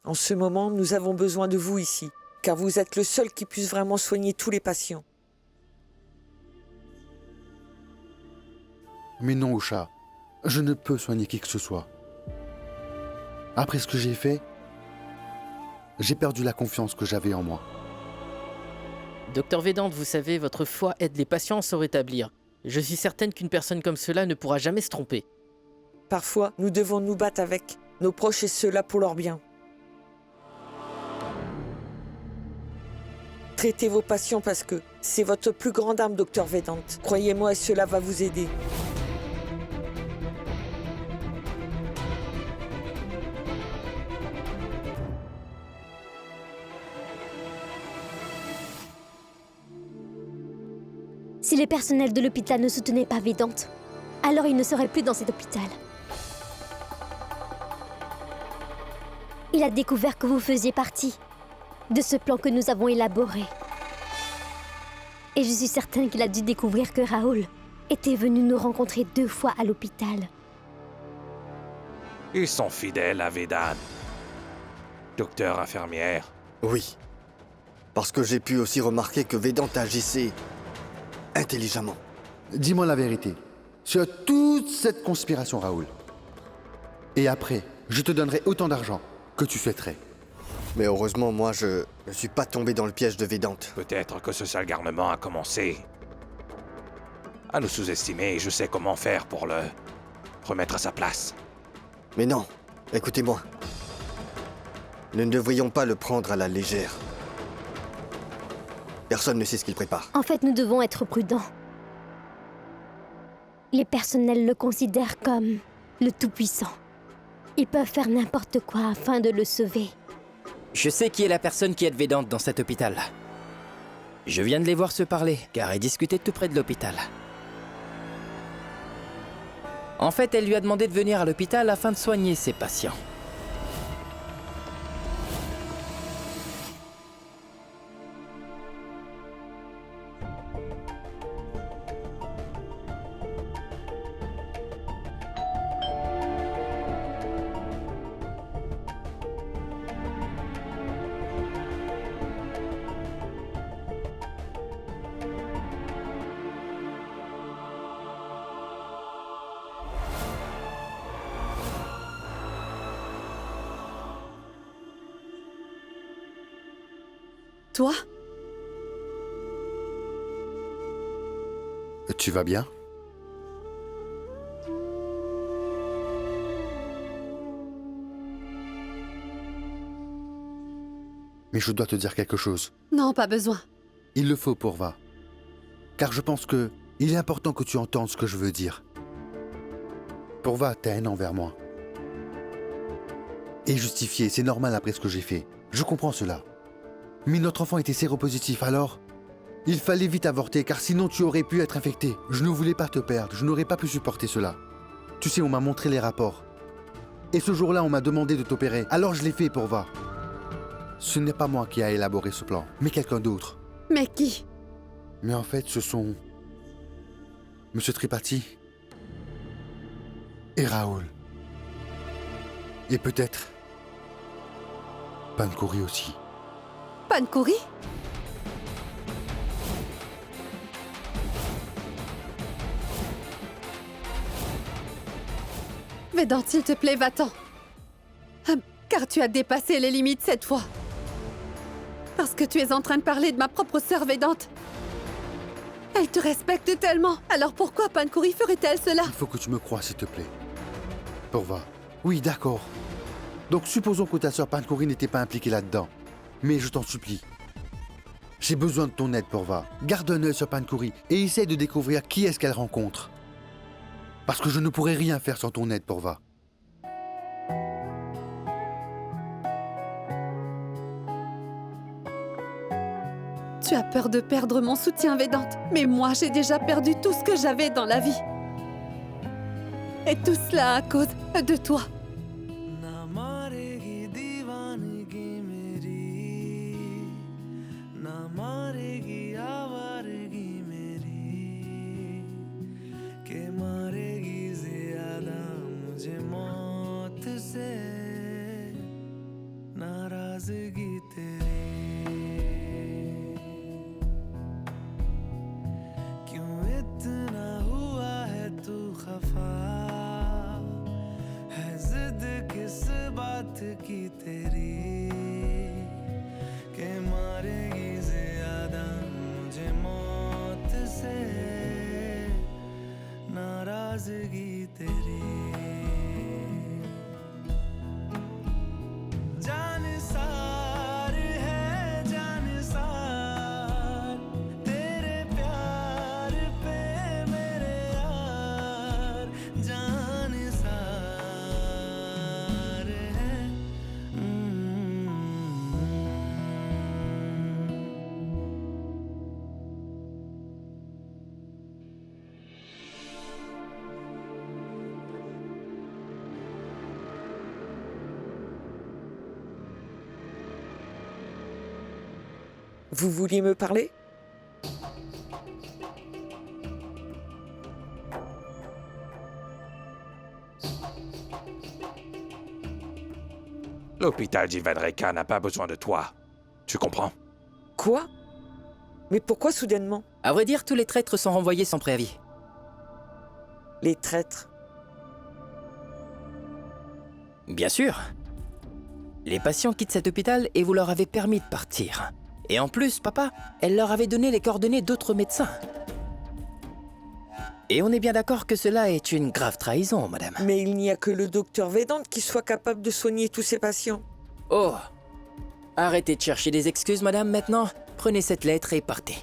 En ce moment, nous avons besoin de vous ici, car vous êtes le seul qui puisse vraiment soigner tous les patients. Mais non, Usha, je ne peux soigner qui que ce soit. Après ce que j'ai fait, j'ai perdu la confiance que j'avais en moi. Docteur Vedant, vous savez, votre foi aide les patients à se rétablir. Je suis certaine qu'une personne comme cela ne pourra jamais se tromper. Parfois, nous devons nous battre avec nos proches et cela pour leur bien. Traitez vos patients parce que c'est votre plus grande arme, docteur Vedant. Croyez-moi, et cela va vous aider. Si les personnels de l'hôpital ne soutenaient pas Vedant, alors il ne serait plus dans cet hôpital. Il a découvert que vous faisiez partie de ce plan que nous avons élaboré. Et je suis certaine qu'il a dû découvrir que Raoul était venu nous rencontrer 2 fois à l'hôpital. Ils sont fidèles à Vedant. Docteur infirmière. Oui. Parce que j'ai pu aussi remarquer que Vedant agissait intelligemment. Dis-moi la vérité sur toute cette conspiration, Raoul. Et après, je te donnerai autant d'argent que tu souhaiterais. Mais heureusement, moi, je ne suis pas tombé dans le piège de Vedant. Peut-être que ce sale garnement a commencé à nous sous-estimer et je sais comment faire pour le remettre à sa place. Mais non, écoutez-moi. Nous ne devrions pas le prendre à la légère. Personne ne sait ce qu'il prépare. En fait, nous devons être prudents. Les personnels le considèrent comme le Tout-Puissant. Ils peuvent faire n'importe quoi afin de le sauver. Je sais qui est la personne qui aide Vedant dans cet hôpital. Je viens de les voir se parler, car ils discutaient tout près de l'hôpital. En fait, elle lui a demandé de venir à l'hôpital afin de soigner ses patients. Toi? Tu vas bien? Mais je dois te dire quelque chose. Non, pas besoin. Il le faut, Purva. Car je pense que il est important que tu entendes ce que je veux dire. Purva, t'as haine envers moi. Et justifié, c'est normal après ce que j'ai fait. Je comprends cela. Mais notre enfant était séropositif, alors il fallait vite avorter, car sinon tu aurais pu être infecté. Je ne voulais pas te perdre, je n'aurais pas pu supporter cela. Tu sais, on m'a montré les rapports. Et ce jour-là, on m'a demandé de t'opérer, alors je l'ai fait, Purva. Ce n'est pas moi qui a élaboré ce plan, mais quelqu'un d'autre. Mais qui? Mais en fait, ce sont Monsieur Tripathi et Raoul. Et peut-être Pankouri aussi. Pankouri? Vedant, s'il te plaît, va-t'en. Car tu as dépassé les limites cette fois. Parce que tu es en train de parler de ma propre sœur Vedant. Elle te respecte tellement. Alors pourquoi Pankouri ferait-elle cela? Il faut que tu me croies, s'il te plaît. Purva. Oui, d'accord. Donc supposons que ta sœur Pankouri n'était pas impliquée là-dedans. Mais je t'en supplie. J'ai besoin de ton aide, Purva. Garde un œil sur Pankouri et essaie de découvrir qui est-ce qu'elle rencontre. Parce que je ne pourrais rien faire sans ton aide, Purva. Tu as peur de perdre mon soutien, Vedant. Mais moi, j'ai déjà perdu tout ce que j'avais dans la vie. Et tout cela à cause de toi. ना नाराजगी तेरी क्यों इतना हुआ है तू खफा है जिद किस बात की तेरी के मारेगी ज्यादा मुझे मौत से नाराजगी तेरी Vous vouliez me parler? L'hôpital d'Ivanreka n'a pas besoin de toi. Tu comprends? Quoi? Mais pourquoi soudainement? À vrai dire, tous les traîtres sont renvoyés sans préavis. Les traîtres? Bien sûr. Les patients quittent cet hôpital et vous leur avez permis de partir. Et en plus, papa, elle leur avait donné les coordonnées d'autres médecins. Et on est bien d'accord que cela est une grave trahison, madame. Mais il n'y a que le docteur Vedant qui soit capable de soigner tous ces patients. Oh! Arrêtez de chercher des excuses, madame, maintenant. Prenez cette lettre et partez.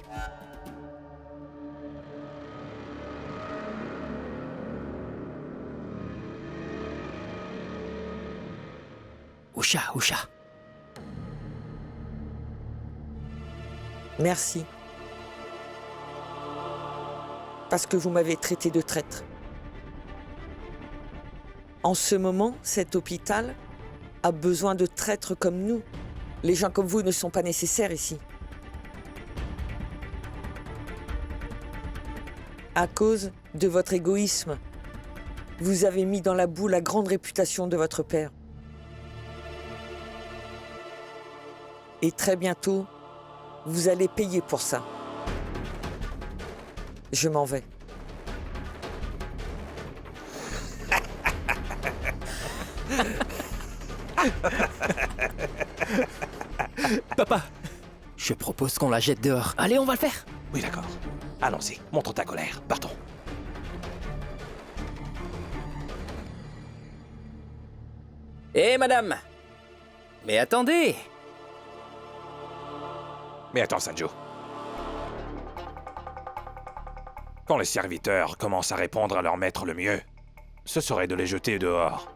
Usha, Usha. Merci. Parce que vous m'avez traité de traître. En ce moment, cet hôpital a besoin de traîtres comme nous. Les gens comme vous ne sont pas nécessaires ici. À cause de votre égoïsme, vous avez mis dans la boue la grande réputation de votre père. Et très bientôt, vous allez payer pour ça. Je m'en vais. Papa, je propose qu'on la jette dehors. Allez, on va le faire. Oui, d'accord. Allons-y, montre ta colère. Partons. Hé, madame! Mais attendez! Mais attends, Sanjo. Quand les serviteurs commencent à répondre à leur maître le mieux, ce serait de les jeter dehors.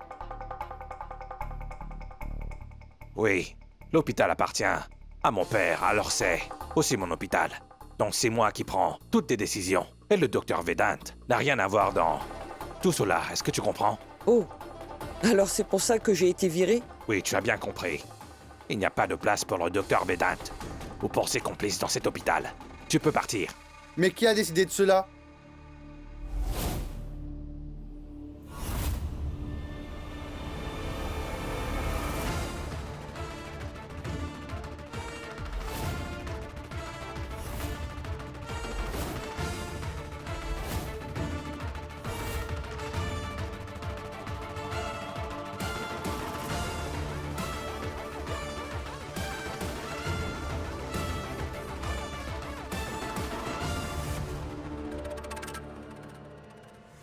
Oui, l'hôpital appartient à mon père, alors c'est aussi mon hôpital. Donc c'est moi qui prends toutes les décisions. Et le docteur Vedant n'a rien à voir dans tout cela. Est-ce que tu comprends? Oh, alors c'est pour ça que j'ai été viré? Oui, tu as bien compris. Il n'y a pas de place pour le docteur Vedant ou pour ses complices dans cet hôpital. Tu peux partir. Mais qui a décidé de cela?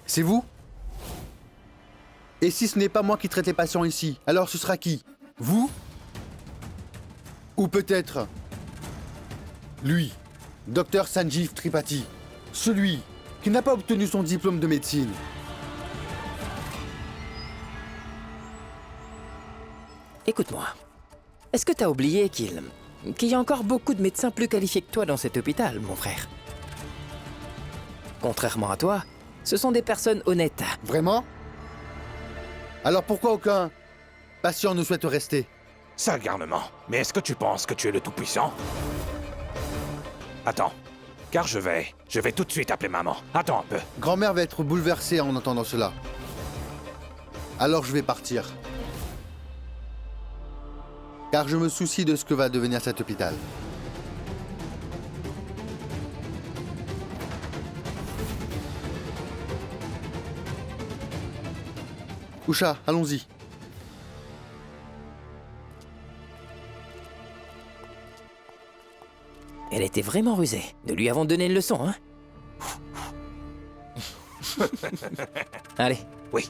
C'est vous? Et si ce n'est pas moi qui traite les patients ici, alors ce sera qui? Vous? Ou peut-être lui, Dr Sanjeev Tripathi, celui qui n'a pas obtenu son diplôme de médecine. Écoute-moi. Est-ce que t'as oublié qu'il y a encore beaucoup de médecins plus qualifiés que toi dans cet hôpital, mon frère? Contrairement à toi, ce sont des personnes honnêtes. Vraiment? Alors pourquoi aucun patient ne souhaite rester? Sale garnement. Mais est-ce que tu penses que tu es le Tout-Puissant? Attends, car je vais tout de suite appeler maman. Attends un peu. Grand-mère va être bouleversée en entendant cela. Alors je vais partir. car je me soucie de ce que va devenir cet hôpital. Usha, allons-y. Elle était vraiment rusée. Nous lui avons donné une leçon, hein? Allez. Oui.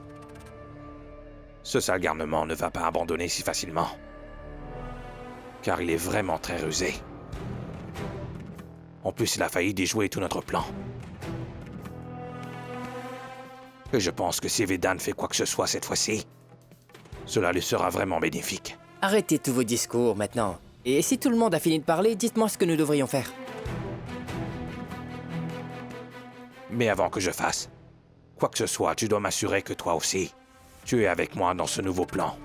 Ce sale garnement ne va pas abandonner si facilement. Car il est vraiment très rusé. En plus, il a failli déjouer tout notre plan. Et je pense que si Vedant fait quoi que ce soit cette fois-ci, cela lui sera vraiment bénéfique. Arrêtez tous vos discours maintenant. Et si tout le monde a fini de parler, dites-moi ce que nous devrions faire. Mais avant que je fasse quoi que ce soit, tu dois m'assurer que toi aussi, tu es avec moi dans ce nouveau plan.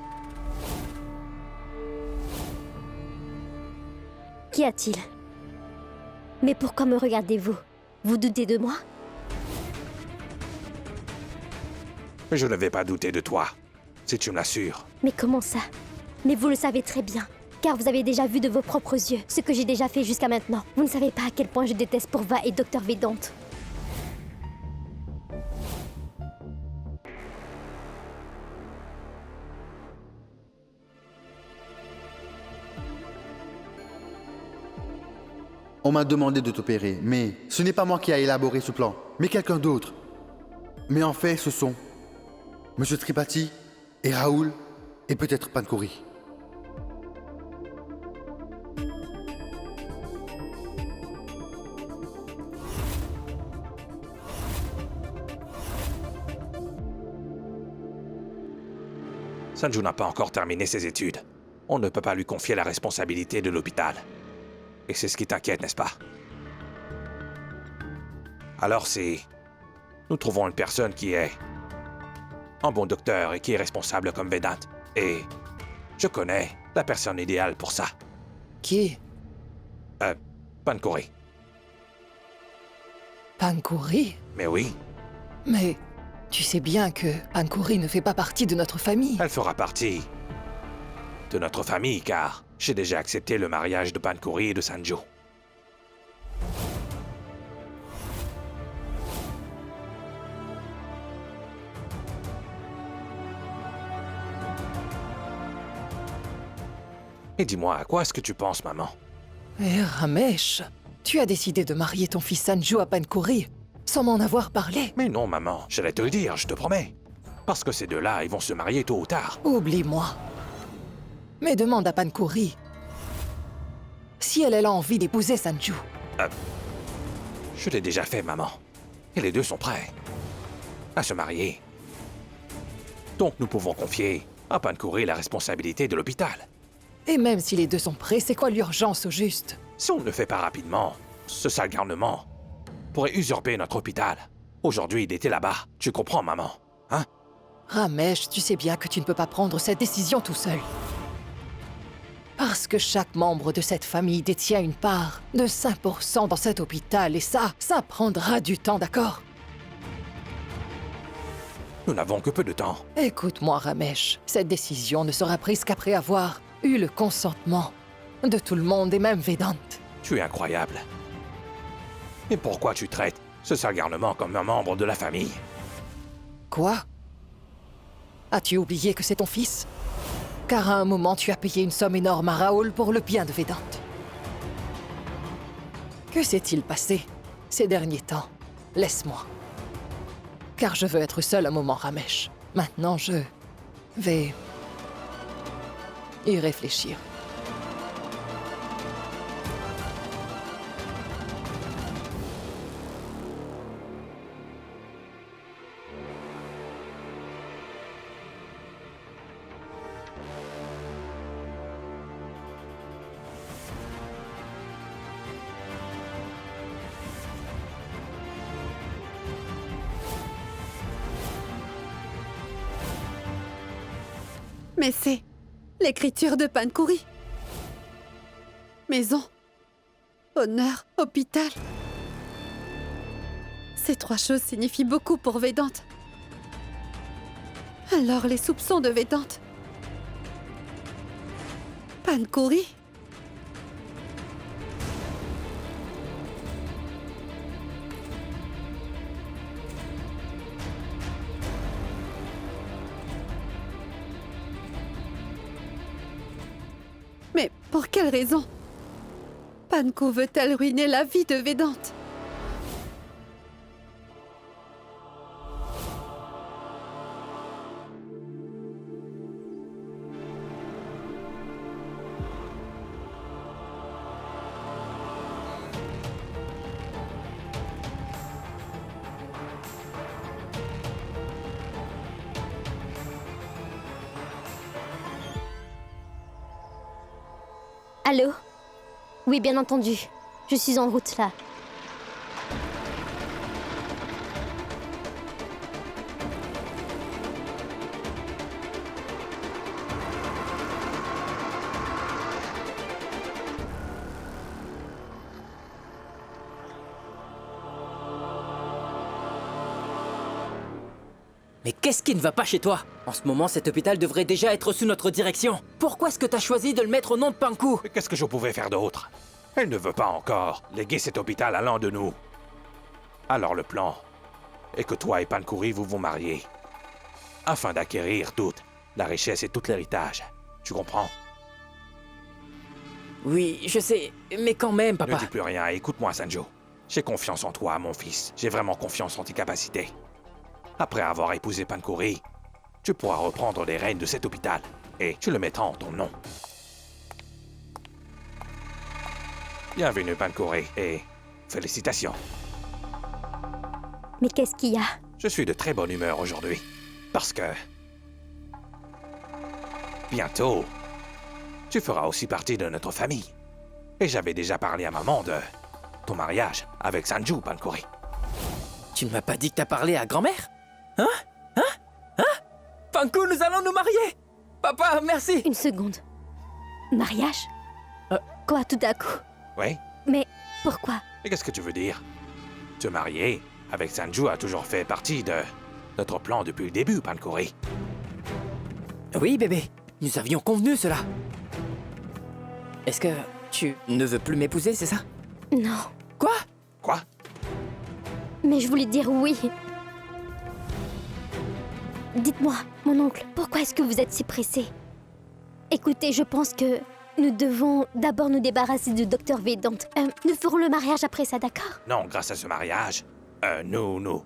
Qu'y a-t-il? Mais pourquoi me regardez-vous? Vous doutez de moi? Mais je ne vais pas douter de toi, si tu me l'assures. Mais comment ça? Mais vous le savez très bien, car vous avez déjà vu de vos propres yeux ce que j'ai déjà fait jusqu'à maintenant. Vous ne savez pas à quel point je déteste Purva et Dr Vedant. On m'a demandé de t'opérer, mais ce n'est pas moi qui a élaboré ce plan, mais quelqu'un d'autre. Mais en fait, ce sont Monsieur Tripathi et Rahul et peut-être Pankori. Sanju n'a pas encore terminé ses études. On ne peut pas lui confier la responsabilité de l'hôpital. Et c'est ce qui t'inquiète, n'est-ce pas? Alors si nous trouvons une personne qui est un bon docteur et qui est responsable comme Vedant, et je connais la personne idéale pour ça. Qui? Pankori. Pankori? Mais oui, Mais tu sais bien que Pankori ne fait pas partie de notre famille. elle fera partie de notre famille, car j'ai déjà accepté le mariage de Pankori et de Sanju. Et dis-moi, à quoi est-ce que tu penses, maman? Eh, Ramesh, tu as décidé de marier ton fils Sanju à Pankori sans m'en avoir parlé. Mais non, maman, j'allais te le dire, je te promets. Parce que ces deux-là, ils vont se marier tôt ou tard. Oublie-moi. Mais demande à Pankori si elle a envie d'épouser Sanju. Je l'ai déjà fait, maman. Et les deux sont prêts à se marier. Donc nous pouvons confier à Pankori la responsabilité de l'hôpital. Et même si les deux sont prêts, c'est quoi l'urgence au juste? Si on ne le fait pas rapidement, ce sale garnement pourrait usurper notre hôpital. Aujourd'hui, il était là-bas. Tu comprends, maman? Hein? Ramesh, tu sais bien que tu ne peux pas prendre cette décision tout seul. Parce que chaque membre de cette famille détient une part de 5% dans cet hôpital, et ça prendra du temps, d'accord? Nous n'avons que peu de temps. Écoute-moi, Ramesh, cette décision ne sera prise qu'après avoir eu le consentement de tout le monde et même Vedant. Tu es incroyable. Et pourquoi tu traites ce sale garnement comme un membre de la famille? Quoi? As-tu oublié que c'est ton fils? Car à un moment, tu as payé une somme énorme à Rahul pour le bien de Vedant. Que s'est-il passé ces derniers temps? Laisse-moi. Car je veux être seul un moment, Ramesh. Maintenant, je vais y réfléchir. Mais c'est l'écriture de Pankori. Maison, honneur, hôpital. Ces trois choses signifient beaucoup pour Vedant. Alors les soupçons de Vedant Pankuri? Mais pour quelle raison? Panku veut-elle ruiner la vie de Vedante? Allô? Oui, bien entendu. Je suis en route là. Mais qu'est-ce qui ne va pas chez toi? En ce moment, cet hôpital devrait déjà être sous notre direction. Pourquoi est-ce que t'as choisi de le mettre au nom de Panku? Mais qu'est-ce que je pouvais faire d'autre? Elle ne veut pas encore léguer cet hôpital à l'un de nous. Alors le plan est que toi et Pankuri vous vous mariez, afin d'acquérir toute la richesse et tout l'héritage. Tu comprends? Oui, je sais, mais quand même, Ne papa. dis plus rien et écoute-moi, Sanjo. J'ai confiance en toi, mon fils. J'ai vraiment confiance en tes capacités. Après avoir épousé Pankuri, tu pourras reprendre les rênes de cet hôpital et tu le mettras en ton nom. Bienvenue, Pankuri, et félicitations. Mais qu'est-ce qu'il y a? Je suis de très bonne humeur aujourd'hui, parce que... bientôt, tu feras aussi partie de notre famille. Et j'avais déjà parlé à maman de ton mariage avec Sanju, Pankuri. Tu ne m'as pas dit que t'as parlé à grand-mère? Hein? Panku, nous allons nous marier! Papa, merci! Une seconde. Mariage? Quoi, tout à coup? Oui? Mais pourquoi? Et qu'est-ce que tu veux dire? Te marier avec Sanju a toujours fait partie de notre plan depuis le début, Pankuri. Oui, bébé, nous avions convenu cela. Est-ce que tu ne veux plus m'épouser, c'est ça? Non. Quoi? Quoi? Mais je voulais dire oui. Dites-moi, mon oncle, pourquoi est-ce que vous êtes si pressé? Écoutez, je pense que nous devons d'abord nous débarrasser du docteur Vedante. Nous ferons le mariage après ça, d'accord? Non, grâce à ce mariage, nous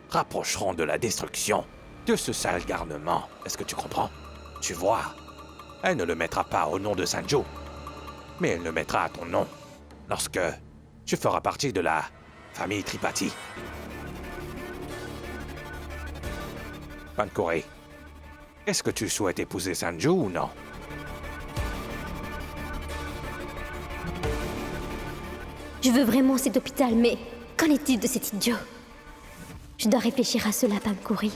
rapprocherons de la destruction de ce sale garnement. Est-ce que tu comprends? Tu vois, elle ne le mettra pas au nom de Sanju, mais elle le mettra à ton nom lorsque tu feras partie de la famille Tripathi. Pankuri, est-ce que tu souhaites épouser Sanju ou non? Je veux vraiment cet hôpital, mais qu'en est-il de cet idiot? Je dois réfléchir à cela, Pankuri.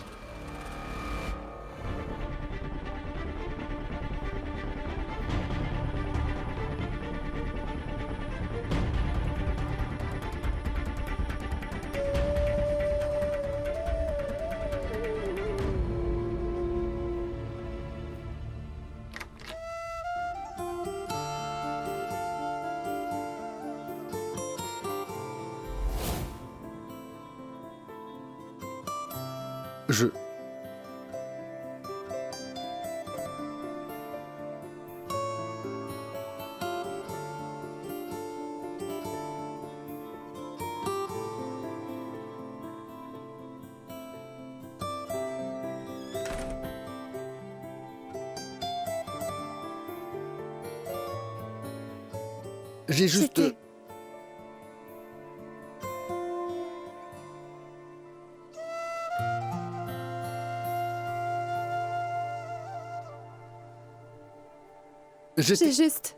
Je... J'ai juste... C'était- J'étais... J'ai juste...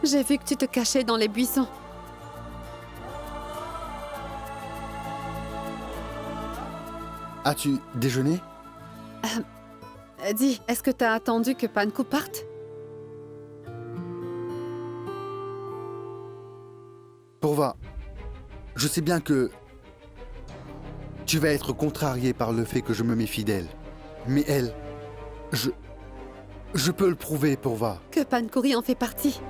J'ai vu que tu te cachais dans les buissons. As-tu déjeuné? Dis, est-ce que t'as attendu que Panku parte? Pourva, je sais bien que tu vas être contrarié par le fait que je me méfie d'elle. Mais elle, je peux le prouver, Pourva. Que Pankuri en fait partie.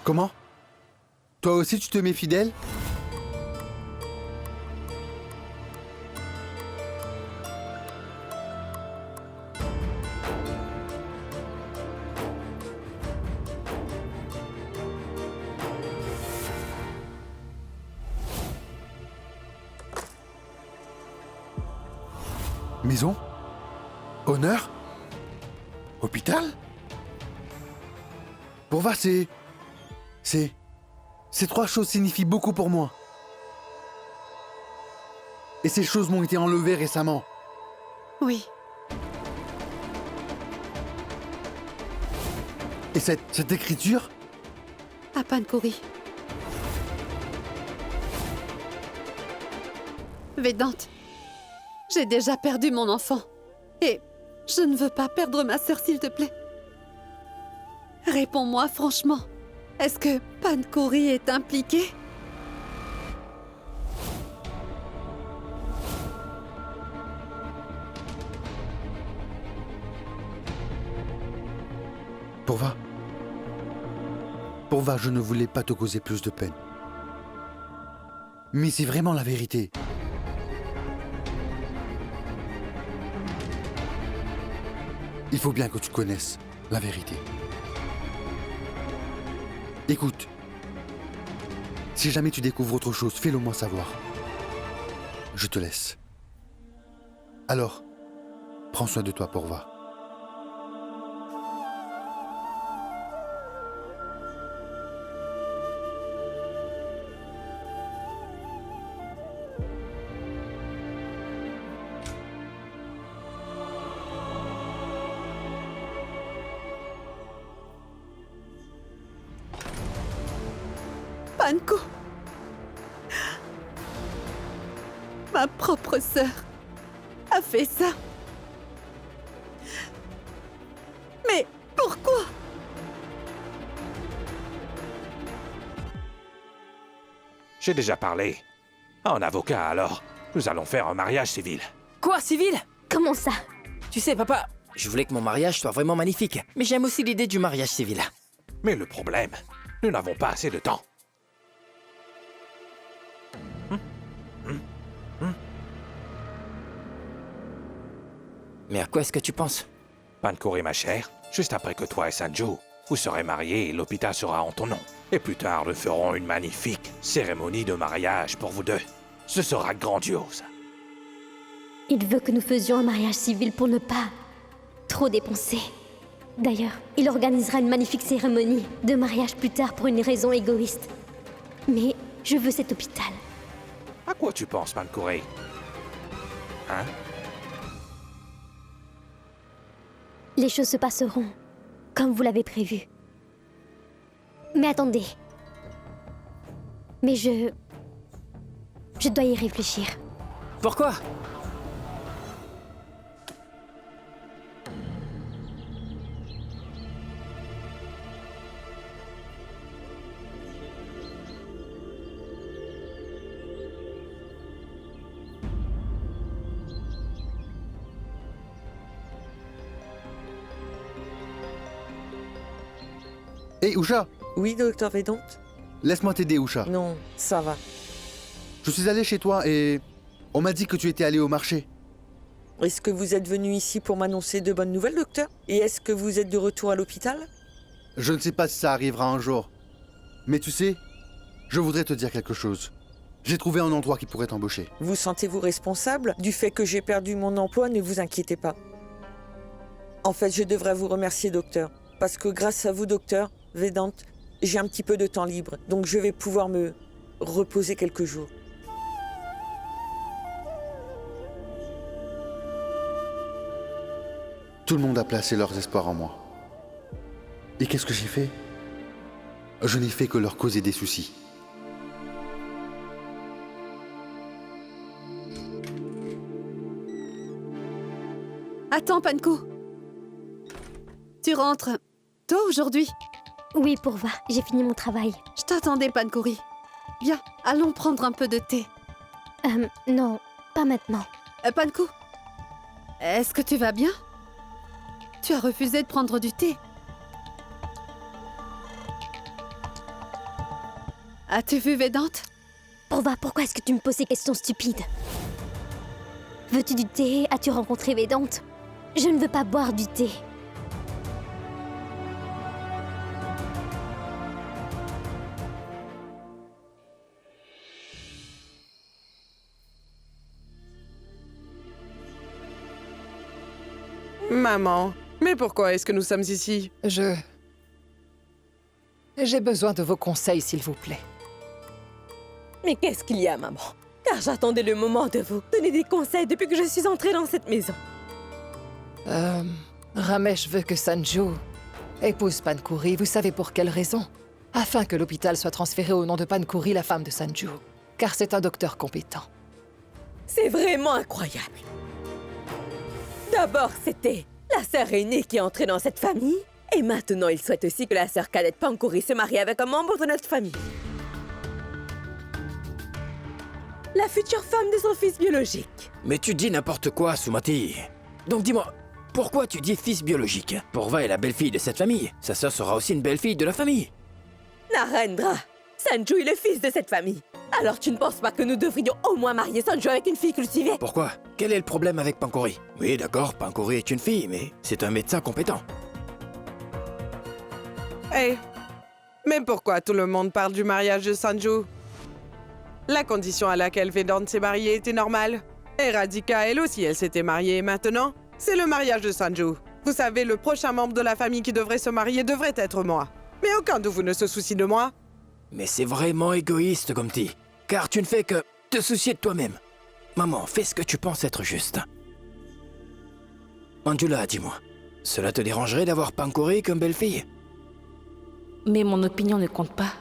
Comment? Toi aussi tu te méfies d'elle? Maison? Honneur? Hôpital? Pourva, Ces trois choses signifient beaucoup pour moi. Et ces choses m'ont été enlevées récemment. Oui. Et cette écriture? À Pankuri. Vedante, j'ai déjà perdu mon enfant. Et je ne veux pas perdre ma sœur, s'il te plaît. Réponds-moi franchement. Est-ce que Pankuri est impliqué? Pourva, je ne voulais pas te causer plus de peine. Mais c'est vraiment la vérité. Il faut bien que tu connaisses la vérité. Écoute, si jamais tu découvres autre chose, fais-le moi savoir. Je te laisse. Alors, prends soin de toi, Pourva. Panko, ma propre sœur a fait ça. Mais pourquoi? J'ai déjà parlé. À un avocat, alors. Nous allons faire un mariage civil. Quoi, civil? Comment ça? Tu sais, papa, je voulais que mon mariage soit vraiment magnifique. Mais j'aime aussi l'idée du mariage civil. Mais le problème, nous n'avons pas assez de temps. Mais à quoi est-ce que tu penses? Pankuri, ma chère, juste après que toi et Sanju, vous serez mariés et l'hôpital sera en ton nom. Et plus tard, nous ferons une magnifique cérémonie de mariage pour vous deux. Ce sera grandiose. Il veut que nous faisions un mariage civil pour ne pas trop dépenser. D'ailleurs, il organisera une magnifique cérémonie de mariage plus tard pour une raison égoïste. Mais je veux cet hôpital. À quoi tu penses, Pankuri? Hein? Les choses se passeront comme vous l'avez prévu. Mais attendez. Mais je dois y réfléchir. Pourquoi? Hé, Usha, Oui, docteur Vedant? laisse-moi t'aider, Usha. Non, ça va. Je suis allé chez toi et on m'a dit que tu étais allé au marché. Est-ce que vous êtes venu ici pour m'annoncer de bonnes nouvelles, docteur? Et est-ce que vous êtes de retour à l'hôpital? Je ne sais pas si ça arrivera un jour. Mais tu sais, je voudrais te dire quelque chose. J'ai trouvé un endroit qui pourrait t'embaucher. Vous sentez-vous responsable du fait que j'ai perdu mon emploi? Ne vous inquiétez pas. En fait, je devrais vous remercier, docteur. Parce que grâce à vous, docteur Vedant, j'ai un petit peu de temps libre. Donc je vais pouvoir me reposer quelques jours. Tout le monde a placé leurs espoirs en moi. Et qu'est-ce que j'ai fait? Je n'ai fait que leur causer des soucis. Attends, Panko. Tu rentres tôt aujourd'hui? Oui, Pourva, j'ai fini mon travail. Je t'attendais, Pankuri. Viens, allons prendre un peu de thé. Non, pas maintenant. Panku, est-ce que tu vas bien? Tu as refusé de prendre du thé. As-tu vu Vedante? Pourva, pourquoi est-ce que tu me poses ces questions stupides? Veux-tu du thé? As-tu rencontré Vedante? Je ne veux pas boire du thé. Maman, mais pourquoi est-ce que nous sommes ici? J'ai besoin de vos conseils, s'il vous plaît. Mais qu'est-ce qu'il y a, maman? Car j'attendais le moment de vous donner des conseils depuis que je suis entrée dans cette maison. Ramesh veut que Sanju épouse Pankuri. Vous savez pour quelle raison? Afin que l'hôpital soit transféré au nom de Pankuri, la femme de Sanju. Car c'est un docteur compétent. C'est vraiment incroyable. D'abord, c'était la sœur aînée qui est entrée dans cette famille. Et maintenant, il souhaite aussi que la sœur cadette Pankuri se marie avec un membre de notre famille. La future femme de son fils biologique. Mais tu dis n'importe quoi, Sumati. Donc dis-moi, pourquoi tu dis fils biologique? Pourva est la belle-fille de cette famille. Sa sœur sera aussi une belle-fille de la famille. Narendra, Sanju est le fils de cette famille. Alors tu ne penses pas que nous devrions au moins marier Sanju avec une fille cultivée? Pourquoi? Quel est le problème avec Pankuri? Oui, d'accord, Pankuri est une fille, mais c'est un médecin compétent. Hé, mais pourquoi tout le monde parle du mariage de Sanju? La condition à laquelle Vedante s'est mariée était normale. Et Radhika, elle aussi, elle s'était mariée. Maintenant, c'est le mariage de Sanju. Vous savez, le prochain membre de la famille qui devrait se marier devrait être moi. Mais aucun de vous ne se soucie de moi. Mais c'est vraiment égoïste, Gomti. Car tu ne fais que te soucier de toi-même. Maman, fais ce que tu penses être juste. Manjula, dis-moi, cela te dérangerait d'avoir Pankuri comme belle-fille? Mais mon opinion ne compte pas.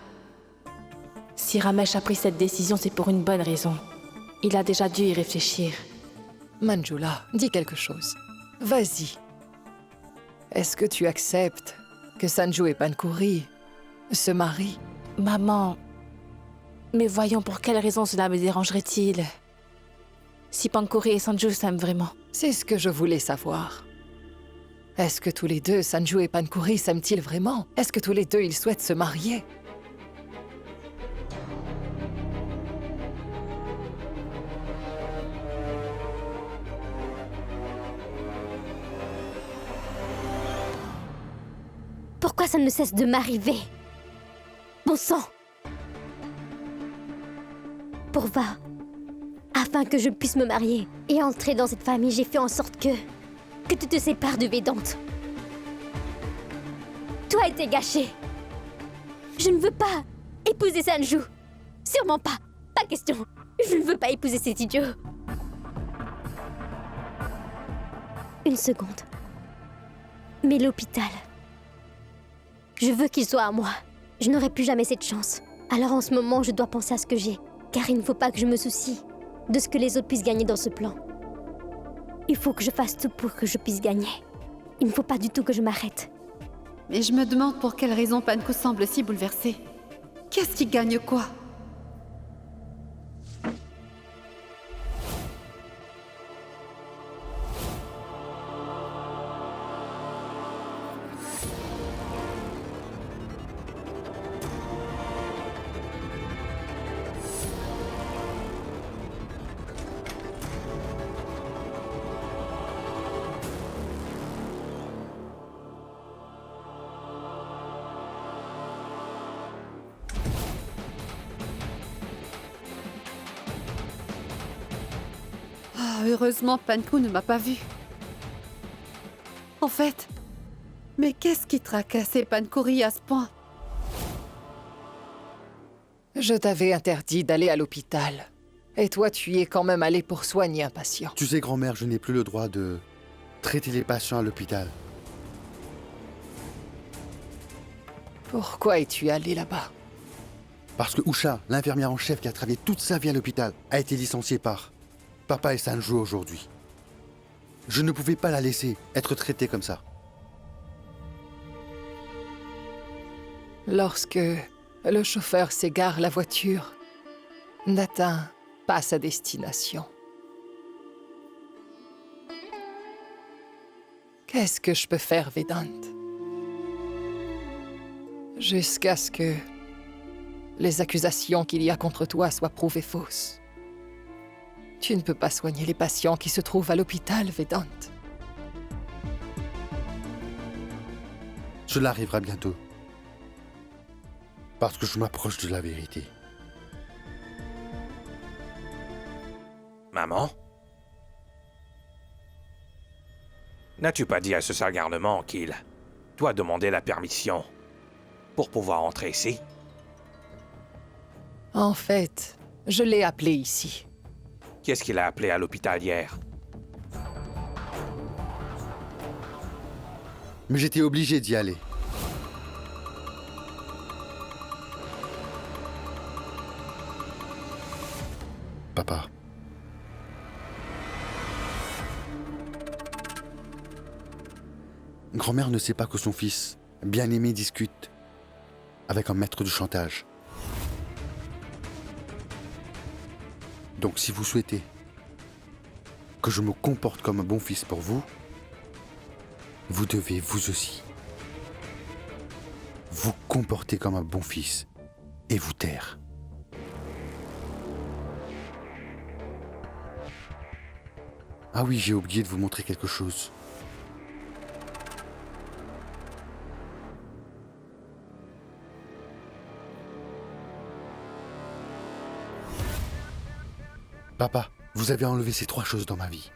Si Ramesh a pris cette décision, c'est pour une bonne raison. Il a déjà dû y réfléchir. Manjula, dis quelque chose. Vas-y. Est-ce que tu acceptes que Sanju et Pankuri se marient? Maman, mais voyons pour quelle raison cela me dérangerait-il? Si Pankuri et Sanju s'aiment vraiment. C'est ce que je voulais savoir. Est-ce que tous les deux, Sanju et Pankuri, s'aiment-ils vraiment? Est-ce que tous les deux, ils souhaitent se marier? Pourquoi ça ne cesse de m'arriver? Bon sang! Pourva, afin que je puisse me marier et entrer dans cette famille, j'ai fait en sorte que tu te sépares de Vedante. Tout a été gâché. Je ne veux pas épouser Sanju. Sûrement pas. Pas question. Je ne veux pas épouser cet idiot. Une seconde. Mais l'hôpital... Je veux qu'il soit à moi. Je n'aurai plus jamais cette chance. Alors en ce moment, je dois penser à ce que j'ai. Car il ne faut pas que je me soucie de ce que les autres puissent gagner dans ce plan. Il faut que je fasse tout pour que je puisse gagner. Il ne faut pas du tout que je m'arrête. Mais je me demande pour quelle raison Panku semble si bouleversé. Qu'est-ce qui gagne quoi? Heureusement, Panku ne m'a pas vu. En fait, mais qu'est-ce qui tracassait Pankuri à ce point? Je t'avais interdit d'aller à l'hôpital. Et toi, tu y es quand même allé pour soigner un patient. Tu sais, grand-mère, je n'ai plus le droit de traiter les patients à l'hôpital. Pourquoi es-tu allé là-bas? Parce que Usha, l'infirmière en chef qui a travaillé toute sa vie à l'hôpital, a été licenciée par Papa et Sanju aujourd'hui. Je ne pouvais pas la laisser être traitée comme ça. Lorsque le chauffeur s'égare, la voiture n'atteint pas sa destination. Qu'est-ce que je peux faire, Vedant? Jusqu'à ce que les accusations qu'il y a contre toi soient prouvées fausses. Tu ne peux pas soigner les patients qui se trouvent à l'hôpital, Vedant. Cela arrivera bientôt. Parce que je m'approche de la vérité. Maman? N'as-tu pas dit à ce sale garnement qu'il doit demander la permission pour pouvoir entrer ici? En fait, je l'ai appelé ici. Qu'est-ce qu'il a appelé à l'hôpital hier? Mais j'étais obligé d'y aller. Papa. Grand-mère ne sait pas que son fils, bien-aimé, discute avec un maître du chantage. Donc si vous souhaitez que je me comporte comme un bon fils pour vous, vous devez, vous aussi, vous comporter comme un bon fils et vous taire. Ah oui, j'ai oublié de vous montrer quelque chose. Papa, vous avez enlevé ces 3 choses dans ma vie.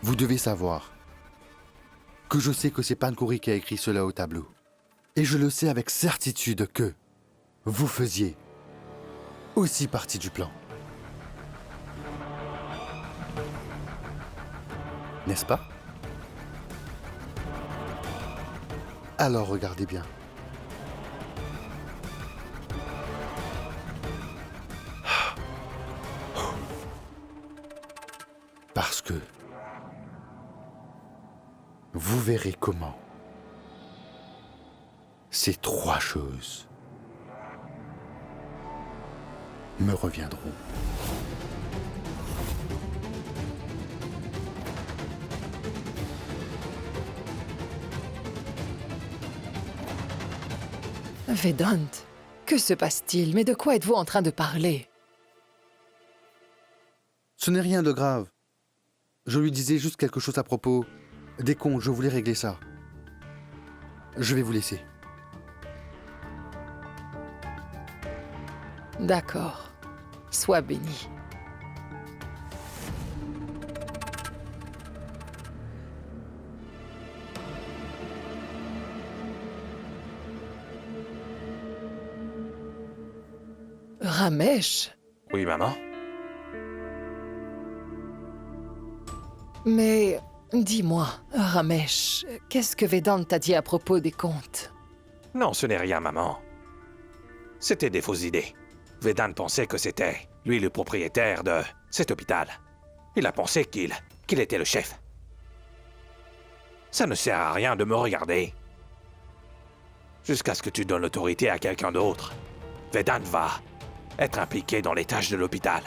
Vous devez savoir que je sais que c'est Pankori qui a écrit cela au tableau. Et je le sais avec certitude que vous faisiez aussi partie du plan. N'est-ce pas? Alors regardez bien. Parce que vous verrez comment ces 3 choses me reviendront. Vedant, que se passe-t-il? Mais de quoi êtes-vous en train de parler? Ce n'est rien de grave. Je lui disais juste quelque chose à propos des comptes, je voulais régler ça. Je vais vous laisser. D'accord. Sois béni. Ramesh? Oui, maman? Mais dis-moi, Ramesh, qu'est-ce que Vedant t'a dit à propos des comptes? Non, ce n'est rien, maman. C'était des fausses idées. Vedant pensait que c'était lui le propriétaire de cet hôpital. Il a pensé qu'il était le chef. Ça ne sert à rien de me regarder. Jusqu'à ce que tu donnes l'autorité à quelqu'un d'autre, Vedant va être impliqué dans les tâches de l'hôpital.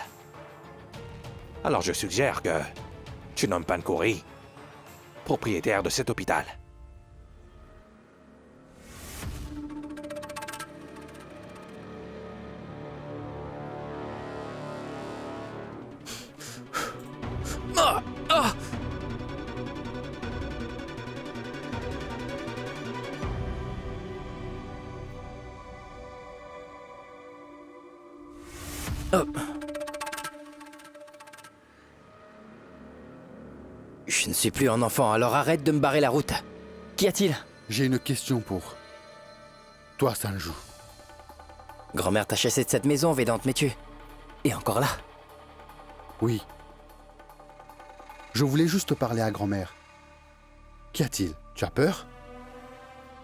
Alors je suggère que tu nommes Pankori propriétaire de cet hôpital. Je ne suis plus un enfant, alors arrête de me barrer la route. Qu'y a-t-il? J'ai une question pour toi, Sanju. Grand-mère t'a chassé de cette maison, Vedant, mais tu es encore là? Oui. Je voulais juste parler à grand-mère. Qu'y a-t-il? Tu as peur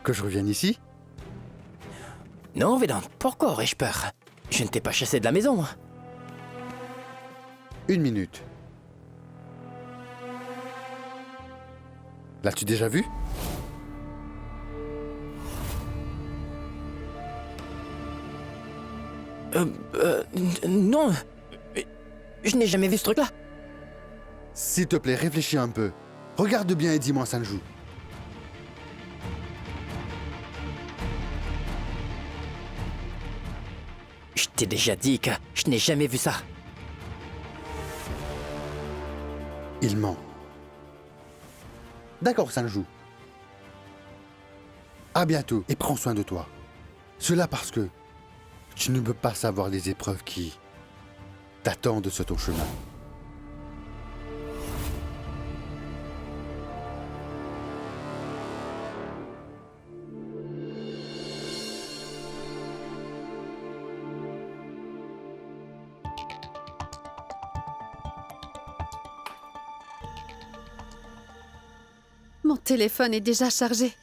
que je revienne ici? Non, Vedant, pourquoi aurais-je peur? Je ne t'ai pas chassé de la maison, moi. 1 minute. L'as-tu déjà vu? Non. Je n'ai jamais vu ce truc-là. S'il te plaît, réfléchis un peu. Regarde bien et dis-moi, Sanju. Je t'ai déjà dit que je n'ai jamais vu ça. Il ment. D'accord, Sanju. À bientôt et prends soin de toi. Cela parce que tu ne peux pas savoir les épreuves qui t'attendent sur ton chemin. Mon téléphone est déjà chargé.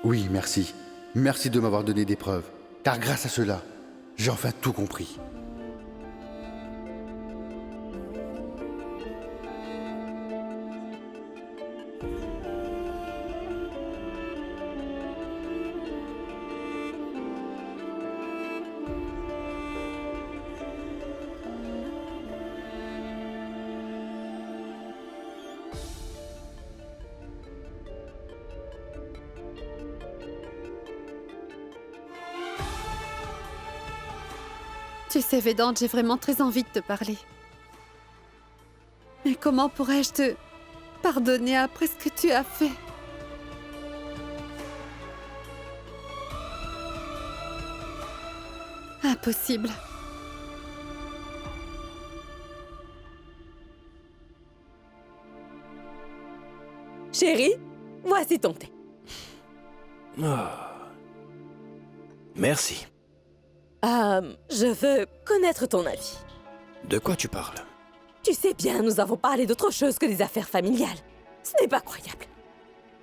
Oui, merci. Merci de m'avoir donné des preuves. Car grâce à cela, j'ai enfin tout compris. Tu sais, Vedante, j'ai vraiment très envie de te parler. Mais comment pourrais-je te pardonner après ce que tu as fait? Impossible. Chérie, voici ton thé. Merci. Je veux connaître ton avis. De quoi tu parles? Tu sais bien, nous avons parlé d'autre chose que des affaires familiales. Ce n'est pas croyable.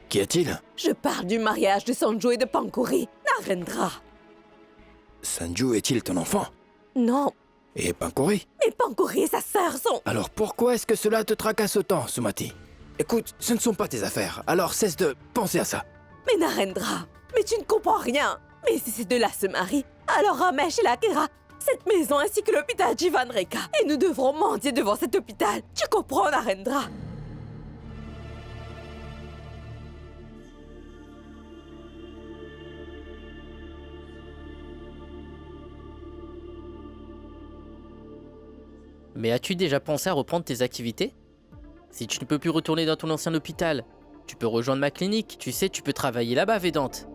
Qu'y a-t-il? Je parle du mariage de Sanju et de Pankuri, Narendra. Sanju est-il ton enfant? Non, Et Pankuri? mais Pankuri et sa sœur sont... Alors pourquoi est-ce que cela te tracasse autant, Sumati? Écoute, ce ne sont pas tes affaires, alors cesse de penser à ça. Mais Narendra, mais tu ne comprends rien. Mais si ces deux-là se marient, alors Ramesh et Lakera, cette maison ainsi que l'hôpital Jivanreka, et nous devrons mendier devant cet hôpital. Tu comprends, Narendra? Mais as-tu déjà pensé à reprendre tes activités? Si tu ne peux plus retourner dans ton ancien hôpital, tu peux rejoindre ma clinique. Tu sais, tu peux travailler là-bas, Vedante.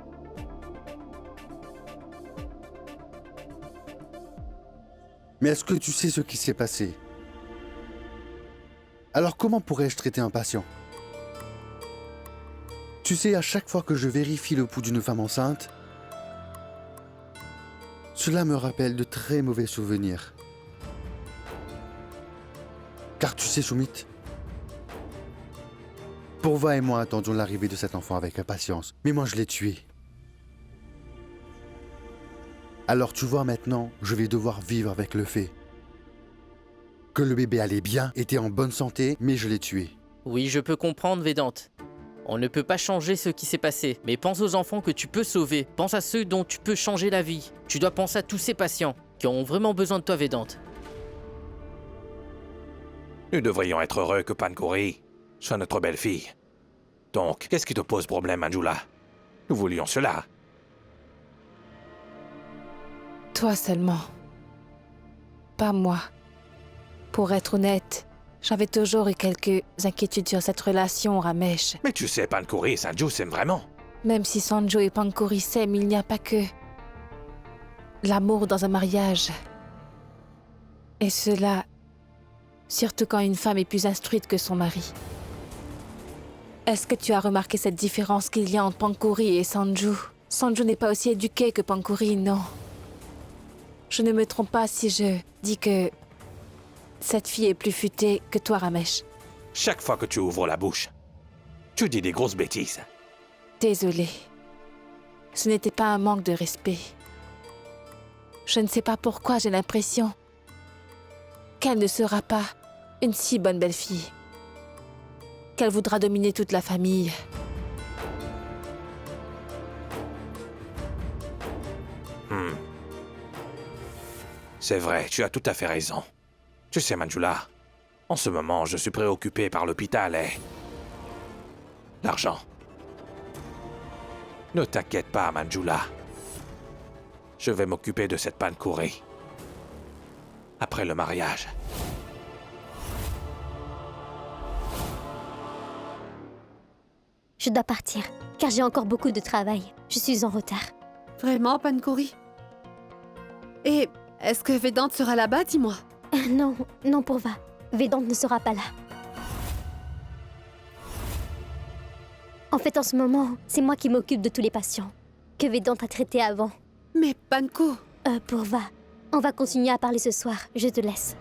Mais est-ce que tu sais ce qui s'est passé? Alors comment pourrais-je traiter un patient? Tu sais, à chaque fois que je vérifie le pouls d'une femme enceinte, cela me rappelle de très mauvais souvenirs. Car tu sais, Sumit, Purva et moi attendions l'arrivée de cet enfant avec impatience, mais moi je l'ai tué. Alors tu vois maintenant, je vais devoir vivre avec le fait que le bébé allait bien, était en bonne santé, mais je l'ai tué. Oui, je peux comprendre, Vedante. On ne peut pas changer ce qui s'est passé, mais pense aux enfants que tu peux sauver. Pense à ceux dont tu peux changer la vie. Tu dois penser à tous ces patients qui ont vraiment besoin de toi, Vedante. Nous devrions être heureux que Pankuri soit notre belle-fille. Donc, qu'est-ce qui te pose problème, Anjula? Nous voulions cela. Toi seulement. Pas moi. Pour être honnête, j'avais toujours eu quelques inquiétudes sur cette relation, Ramesh. Mais tu sais, Pankuri et Sanju s'aiment vraiment. Même si Sanju et Pankuri s'aiment, il n'y a pas que l'amour dans un mariage. Et cela, surtout quand une femme est plus instruite que son mari. Est-ce que tu as remarqué cette différence qu'il y a entre Pankuri et Sanju? Sanju n'est pas aussi éduqué que Pankuri, non. Je ne me trompe pas si je dis que cette fille est plus futée que toi, Ramesh. Chaque fois que tu ouvres la bouche, tu dis des grosses bêtises. Désolée. Ce n'était pas un manque de respect. Je ne sais pas pourquoi j'ai l'impression qu'elle ne sera pas une si bonne belle-fille. Qu'elle voudra dominer toute la famille. C'est vrai, tu as tout à fait raison. Tu sais, Manjula, en ce moment, je suis préoccupé par l'hôpital et... l'argent. Ne t'inquiète pas, Manjula. Je vais m'occuper de cette Pankuri. Après le mariage. Je dois partir, car j'ai encore beaucoup de travail. Je suis en retard. Vraiment, Pankuri? Et est-ce que Vedant sera là-bas, dis-moi? Non, non, Purva. Vedant ne sera pas là. En fait, en ce moment, c'est moi qui m'occupe de tous les patients que Vedant a traités avant. Mais Panko... Purva, on va continuer à parler ce soir. Je te laisse.